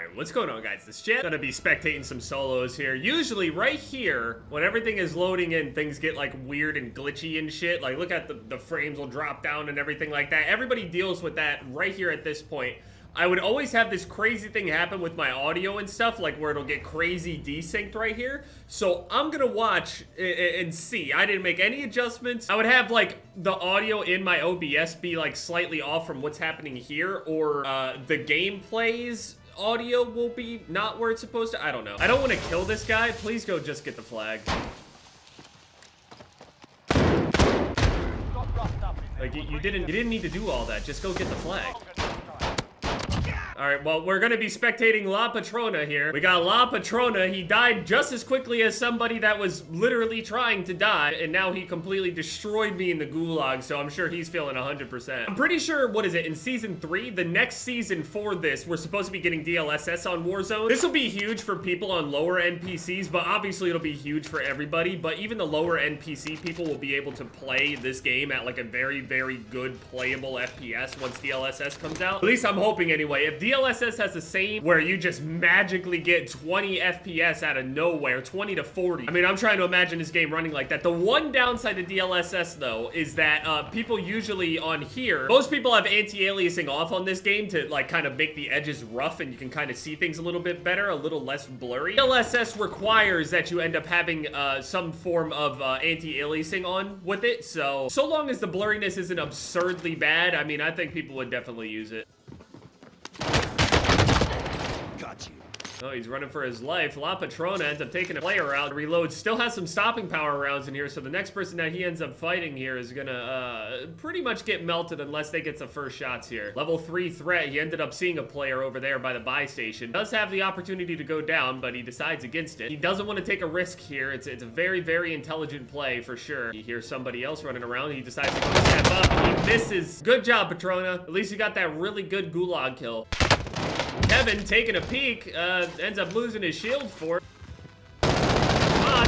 Alright, what's going on, guys? This Jet gonna be spectating some solos here. Usually right here, when everything is loading in, things get like weird and glitchy and shit. Like look at the frames will drop down and everything like that. Everybody deals with that right here at this point. I would always have this crazy thing happen with my audio and stuff, like where it'll get crazy desynced right here. So I'm gonna watch and see. I didn't make any adjustments. I would have like the audio in my OBS be like slightly off from what's happening here, or the gameplay's audio will be not where it's supposed to. I don't know. I don't want to kill this guy. Please go just get the flag. Like you didn't need to do all that. Just go get the flag. Alright, well, we're gonna be spectating La Patrona here. We got La Patrona. He died just as quickly as somebody that was literally trying to die, and now he completely destroyed me in the gulag, so I'm sure he's feeling 100%. I'm pretty sure, what is it, in Season 3, the next season for this, we're supposed to be getting DLSS on Warzone. This will be huge for people on lower end PCs, but obviously it'll be huge for everybody, but even the lower end PC people will be able to play this game at like a very, very good playable FPS once DLSS comes out. At least I'm hoping anyway. If DLSS has the same where you just magically get 20 FPS out of nowhere, 20 to 40. I mean, I'm trying to imagine this game running like that. The one downside to DLSS though is that people usually on here, most people have anti-aliasing off on this game to like kind of make the edges rough and you can kind of see things a little bit better, a little less blurry. DLSS requires that you end up having some form of anti-aliasing on with it. So long as the blurriness isn't absurdly bad, I mean, I think people would definitely use it. Got you. Oh, he's running for his life. La Patrona ends up taking a player out. Reload still has some stopping power rounds in here, so the next person that he ends up fighting here is gonna pretty much get melted unless they get some first shots here. Level 3 threat. He ended up seeing a player over there by the buy station. Does have the opportunity to go down, but he decides against it. He doesn't want to take a risk here. It's a very, very intelligent play for sure. He hears somebody else running around. He decides to go step up. He misses. Good job, Patrona. At least you got that really good gulag kill. Kevin taking a peek, ends up losing his shield for it.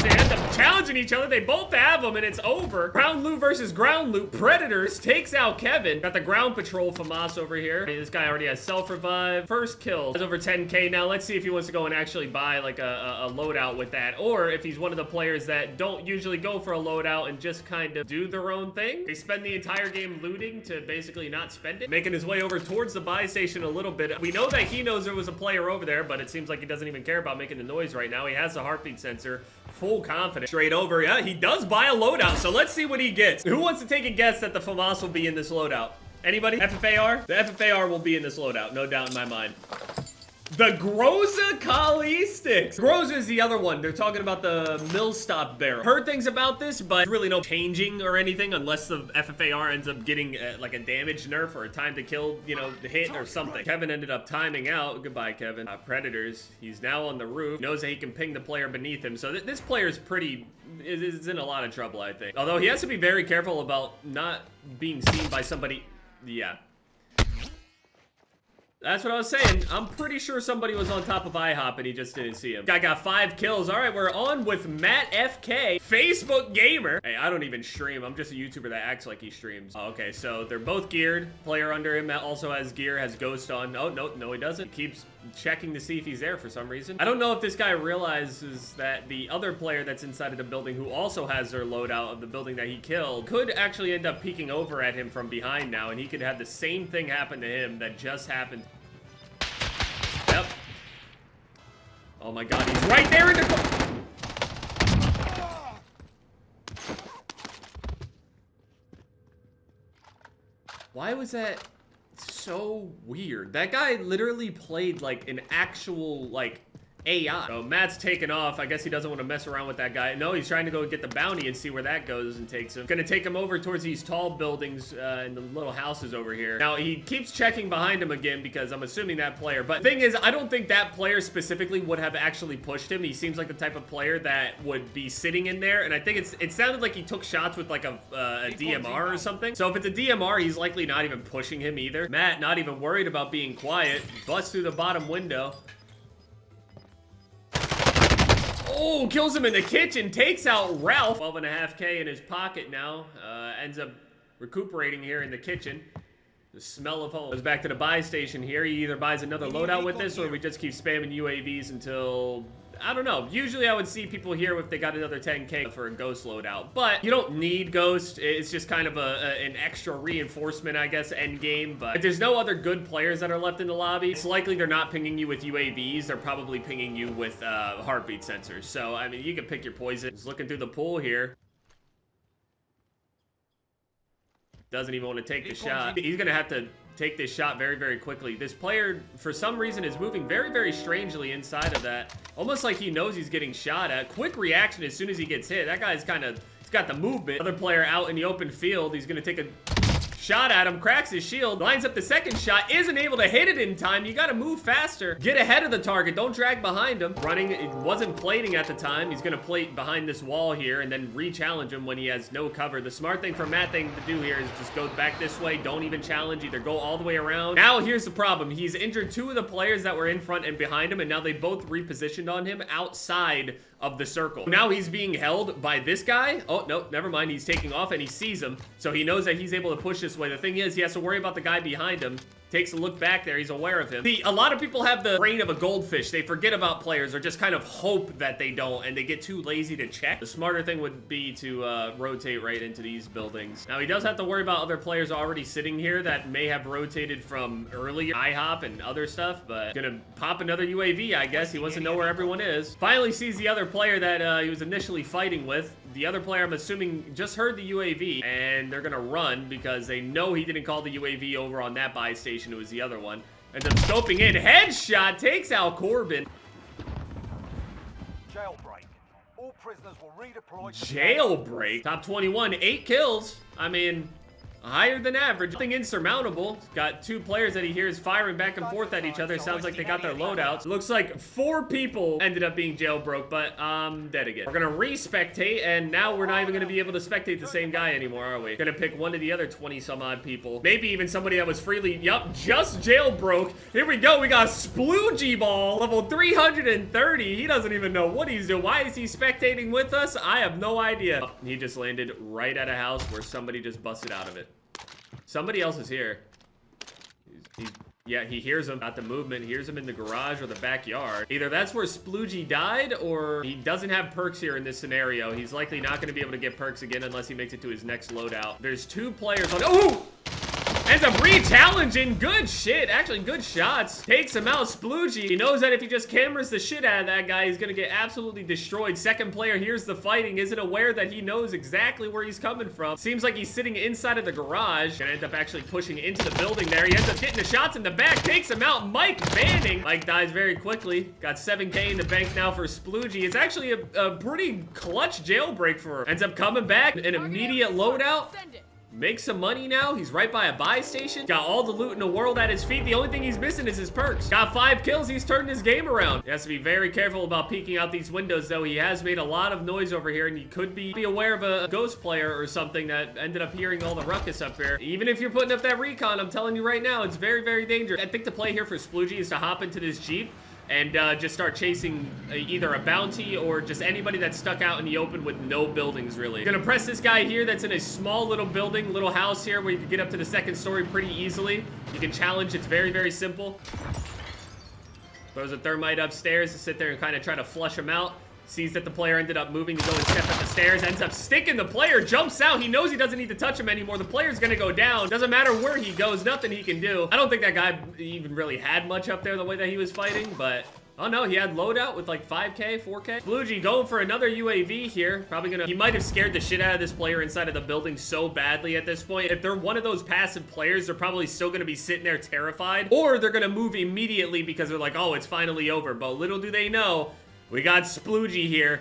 They end up challenging each other. They both have them, and it's over. Ground loot versus ground loot. Predators takes out Kevin. Got the ground patrol FAMAS over here. This guy already has self-revive. First kill. Has over 10K. Now, let's see if he wants to go and actually buy, like, a loadout with that. Or if he's one of the players that don't usually go for a loadout and just kind of do their own thing. They spend the entire game looting to basically not spend it. Making his way over towards the buy station a little bit. We know that he knows there was a player over there, but it seems like he doesn't even care about making the noise right now. He has the heartbeat sensor. Full confidence. Straight over. Yeah, he does buy a loadout, so let's see what he gets. Who wants to take a guess that the FAMAS will be in this loadout? Anybody? FFAR? The FFAR will be in this loadout, no doubt in my mind. The Groza Kali sticks. Groza is the other one. They're talking about the Millstop barrel. Heard things about this, but really no changing or anything unless the FFAR ends up getting like a damage nerf or a time to kill, you know, hit or something. Kevin ended up timing out. Goodbye, Kevin. Predators. He's now on the roof. Knows that he can ping the player beneath him. So this player is is in a lot of trouble, I think. Although he has to be very careful about not being seen by somebody. Yeah. That's what I was saying. I'm pretty sure somebody was on top of IHOP and he just didn't see him. Guy got 5 kills. All right, we're on with Matt FK, Facebook gamer. Hey, I don't even stream. I'm just a YouTuber that acts like he streams. Oh, okay, so they're both geared. Player under him also has gear, has Ghost on. Oh, no, he doesn't. He keeps checking to see if he's there for some reason. I don't know if this guy realizes that the other player that's inside of the building who also has their loadout of the building that he killed could actually end up peeking over at him from behind now, and he could have the same thing happen to him that just happened. Yep. Oh my god, he's right there in the... Why was that so weird? That guy literally played like an actual, like, AI. So Matt's taking off. I guess he doesn't want to mess around with that guy. No, he's trying to go get the bounty and see where that goes and takes him. Gonna take him over towards these tall buildings and the little houses over here. Now, he keeps checking behind him again because I'm assuming that player. But the thing is, I don't think that player specifically would have actually pushed him. He seems like the type of player that would be sitting in there. And I think it sounded like he took shots with like a DMR or something. So if it's a DMR, he's likely not even pushing him either. Matt, not even worried about being quiet, busts through the bottom window. Oh, kills him in the kitchen, takes out Ralph. 12.5K in his pocket now. Ends up recuperating here in the kitchen. The smell of home. Goes back to the buy station here. He either buys another loadout with this, or we just keep spamming UAVs until... I don't know. Usually I would see people here if they got another 10K for a ghost loadout. But you don't need ghost. It's just kind of an extra reinforcement, I guess, end game. But if there's no other good players that are left in the lobby, it's likely they're not pinging you with UAVs. They're probably pinging you with heartbeat sensors. So, I mean, you can pick your poison. Just looking through the pool here. Doesn't even want to take the shot. He's going to have to take this shot very, very quickly. This player, for some reason, is moving very, very strangely inside of that. Almost like he knows he's getting shot at. Quick reaction as soon as he gets hit. That guy's kind of, he's got the movement. Other player out in the open field. He's going to take a shot at him, cracks his shield, lines up the second shot, isn't able to hit it in time. You got to move faster. Get ahead of the target. Don't drag behind him. Running, it wasn't plating at the time. He's going to plate behind this wall here and then re-challenge him when he has no cover. The smart thing for Matt to do here is just go back this way. Don't even challenge. Either go all the way around. Now, here's the problem. He's injured two of the players that were in front and behind him, and now they both repositioned on him outside of the circle. Now he's being held by this guy. Oh, no, never mind. He's taking off and he sees him. So he knows that he's able to push this way. The thing is, he has to worry about the guy behind him. Takes a look back there. He's aware of him. See, a lot of people have the brain of a goldfish. They forget about players or just kind of hope that they don't, and they get too lazy to check. The smarter thing would be to rotate right into these buildings. Now, he does have to worry about other players already sitting here that may have rotated from earlier IHOP and other stuff, but gonna pop another UAV, I guess. He wants to know where everyone is. Finally sees the other player that he was initially fighting with. The other player, I'm assuming, just heard the UAV, and they're gonna run because they know he didn't call the UAV over on that buy station. It was the other one. Ends up scoping in. Headshot takes out Corbin. Jailbreak. All prisoners will redeploy. Jailbreak. Top 21, 8 kills. I mean, higher than average. Nothing insurmountable. Got two players that he hears firing back and forth at each other. Sounds like they got their loadouts. Looks like 4 people ended up being jailbroke, but I'm dead again. We're gonna re-spectate, and now we're not even gonna be able to spectate the same guy anymore, are we? Gonna pick one of the other 20 some odd people. Maybe even somebody that was freely, yup, just jailbroke. Here we go. We got Sploogie Ball, level 330. He doesn't even know what he's doing. Why is he spectating with us? I have no idea. Oh, he just landed right at a house where somebody just busted out of it. Somebody else is here. Yeah, he hears him. Got the movement. Hears him in the garage or the backyard. Either that's where Sploogie died, or he doesn't have perks here in this scenario. He's likely not going to be able to get perks again unless he makes it to his next loadout. There's 2 players on... Oh! Ends up re-challenging. Good shit. Actually, good shots. Takes him out. Sploogie. He knows that if he just cameras the shit out of that guy, he's going to get absolutely destroyed. Second player hears the fighting. Isn't aware that he knows exactly where he's coming from. Seems like he's sitting inside of the garage. Gonna end up actually pushing into the building there. He ends up getting the shots in the back. Takes him out. Mike Banning. Mike dies very quickly. Got 7K in the bank now for Sploogie. It's actually a pretty clutch jailbreak for her. Ends up coming back. An immediate loadout. Make some money now. He's right by a buy station. Got all the loot in the world at his feet. The only thing he's missing is his perks. Got 5 kills. He's turned his game around. He has to be very careful about peeking out these windows, though. He has made a lot of noise over here, and he could be aware of a ghost player or something that ended up hearing all the ruckus up here. Even if you're putting up that recon, I'm telling you right now, it's very, very dangerous. I think the play here for Sploogie is to hop into this Jeep and just start chasing either a bounty or just anybody that's stuck out in the open with no buildings, really. Gonna press this guy here that's in a small little building, little house here where you can get up to the 2nd story pretty easily. You can challenge. It's very, very simple. Throws a thermite upstairs to sit there and kind of try to flush him out. Sees that the player ended up moving to go and step up the stairs. Ends up sticking the player. Jumps out. He knows he doesn't need to touch him anymore. The player's gonna go down. Doesn't matter where he goes. Nothing he can do. I don't think that guy even really had much up there the way that he was fighting, but... Oh no, he had loadout with like 5K, 4K. Sploogie going for another UAV here. Probably gonna... He might have scared the shit out of this player inside of the building so badly at this point. If they're one of those passive players, they're probably still gonna be sitting there terrified. Or they're gonna move immediately because they're like, oh, it's finally over. But little do they know, we got Sploogie here.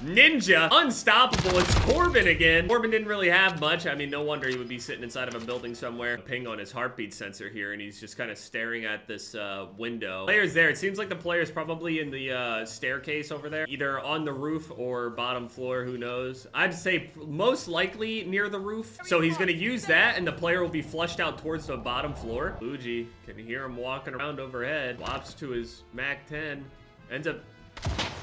Ninja. Unstoppable. It's Corbin again. Corbin didn't really have much. I mean, no wonder he would be sitting inside of a building somewhere. Ping on his heartbeat sensor here, and he's just kind of staring at this window. Player's there. It seems like the player's probably in the staircase over there. Either on the roof or bottom floor. Who knows? I'd say most likely near the roof. So he's going to use that, and the player will be flushed out towards the bottom floor. Sploogie can hear him walking around overhead. Flops to his MAC-10. Ends up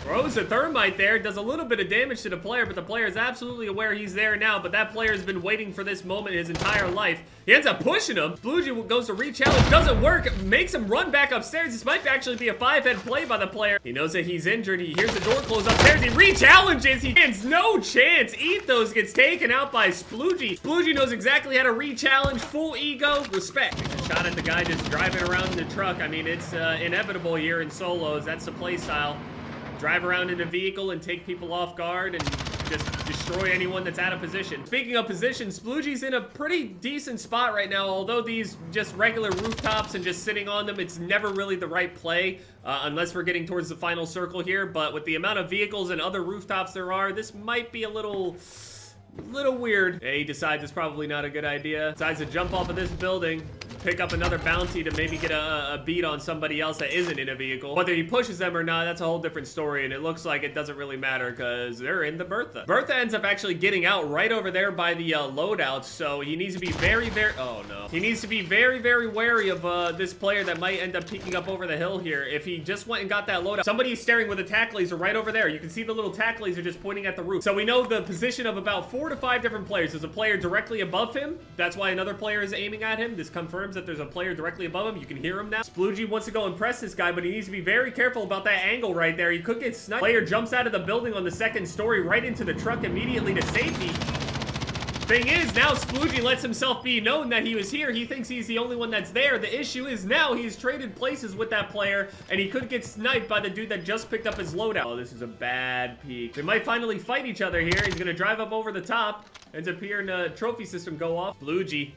Throws a thermite there, does a little bit of damage to the player, but the player is absolutely aware he's there now, but that player has been waiting for this moment his entire life. He ends up pushing him. Bluegee goes to re-challenge, doesn't work, makes him run back upstairs. This might actually be a 5-head play by the player. He knows that he's injured. He hears the door close upstairs. He re-challenges. He gets no chance. Ethos gets taken out by Splugie. Splugie knows exactly how to re-challenge. Full ego. Respect. Takes a shot at the guy just driving around in the truck. I mean, it's inevitable here in solos. That's the play style. Drive around in a vehicle and take people off guard and just destroy anyone that's out of position. Speaking of position, Splugie's in a pretty decent spot right now. Although these just regular rooftops and just sitting on them, it's never really the right play unless we're getting towards the final circle here. But with the amount of vehicles and other rooftops there are, this might be a little weird. Yeah, he decides it's probably not a good idea. Decides to jump off of this building, pick up another bounty to maybe get a beat on somebody else that isn't in a vehicle. Whether he pushes them or not, that's a whole different story, and it looks like it doesn't really matter because they're in the Bertha. Bertha ends up actually getting out right over there by the loadouts, so he needs to be very, oh no. He needs to be very, very wary of this player that might end up peeking up over the hill here. If he just went and got that loadout, somebody's staring with a tack laser right over there. You can see the little tack laser just pointing at the roof. So we know the position of about 4 to 5 different players. There's a player directly above him. That's why another player is aiming at him. This confirms that there's a player directly above him. You can hear him now. Splugie wants to go and press this guy, but he needs to be very careful about that angle right there. He could get sniped. Player jumps out of the building on the 2nd story right into the truck immediately to safety. Thing is, now Splugie lets himself be known that he was here. He thinks he's the only one that's there. The issue is now he's traded places with that player, and he could get sniped by the dude that just picked up his loadout. Oh, this is a bad peek. They might finally fight each other here. He's gonna drive up over the top. Ends up hearing a trophy system go off. Splugie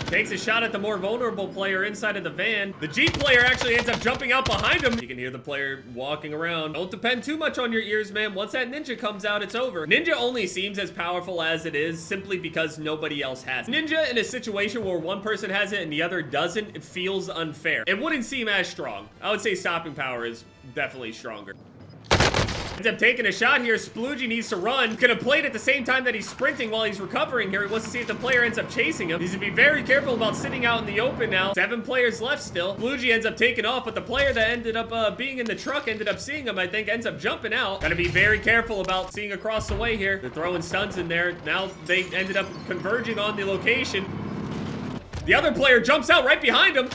takes a shot at the more vulnerable player inside of the van. The Jeep player actually ends up jumping out behind him. You can hear the player walking around. Don't depend too much on your ears, man. Once that Ninja comes out, it's over. Ninja only seems as powerful as it is simply because nobody else has it. Ninja in a situation where one person has it and the other doesn't, it feels unfair. It wouldn't seem as strong. I would say stopping power is definitely stronger. Ends up taking a shot here. Splugie needs to run. Gonna play it at the same time that he's sprinting while he's recovering here. He wants to see if the player ends up chasing him. Needs to be very careful about sitting out in the open now. 7 players left still. Splugie ends up taking off, but the player that ended up being in the truck ended up seeing him, I think, ends up jumping out. Gotta be very careful about seeing across the way here. They're throwing stuns in there. Now they ended up converging on the location. The other player jumps out right behind him.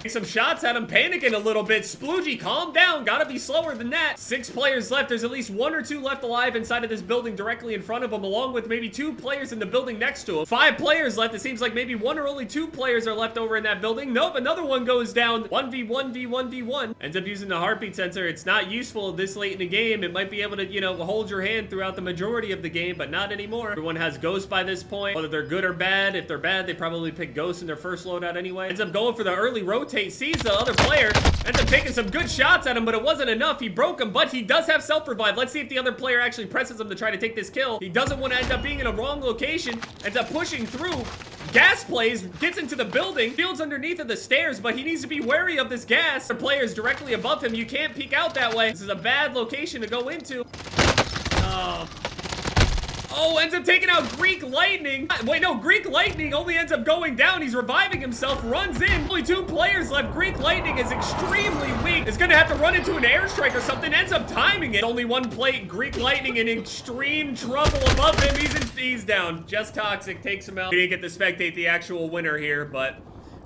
Take some shots at him, panicking a little bit. Splugie, calm down. Gotta be slower than that. 6 players left. There's at least 1 or 2 left alive inside of this building directly in front of him, along with maybe 2 players in the building next to him. 5 players left. It seems like maybe 1 or only 2 players are left over in that building. Nope, another one goes down. 1v1v1v1. Ends up using the heartbeat sensor. It's not useful this late in the game. It might be able to, you know, hold your hand throughout the majority of the game, but not anymore. Everyone has Ghost by this point. Whether they're good or bad. If they're bad, they probably pick Ghost in their first loadout anyway. Ends up going for the early rotate. Sees the other player, ends up taking some good shots at him, but it wasn't enough. He broke him, but he does have self-revive. Let's see if the other player actually presses him to try to take this kill. He doesn't want to end up being in a wrong location. Ends up pushing through. Gas plays, gets into the building, fields underneath of the stairs, but he needs to be wary of this gas. The player's directly above him. You can't peek out that way. This is a bad location to go into. Oh, ends up taking out Greek Lightning. Wait, no, Greek Lightning only ends up going down. He's reviving himself, runs in. Only 2 players left. Greek Lightning is extremely weak. Is gonna have to run into an airstrike or something. Ends up timing it. Only 1 plate. Greek Lightning in extreme trouble above him. He's down. Just Toxic takes him out. We didn't get to spectate the actual winner here, but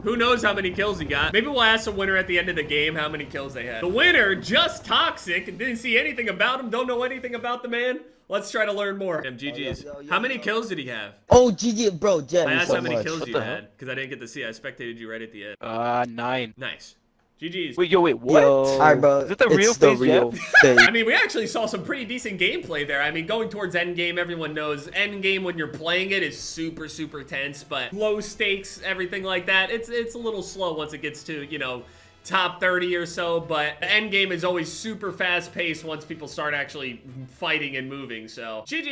who knows how many kills he got. Maybe we'll ask the winner at the end of the game how many kills they had. The winner, Just Toxic. Didn't see anything about him. Don't know anything about the man. Let's try to learn more. Damn, GG's. How many kills did he have? Oh, GG, bro, Jen. I asked how many kills you had, because I didn't get to see. I spectated you right at the end. 9. Nice. GG's. Wait, wait, what? Alright, bro. Is it the real thing? I mean, we actually saw some pretty decent gameplay there. I mean, going towards endgame, everyone knows endgame when you're playing it is super, super tense, but low stakes, everything like that, it's a little slow once it gets to, you know, top 30 or so, but the end game is always super fast paced once people start actually fighting and moving, so GG.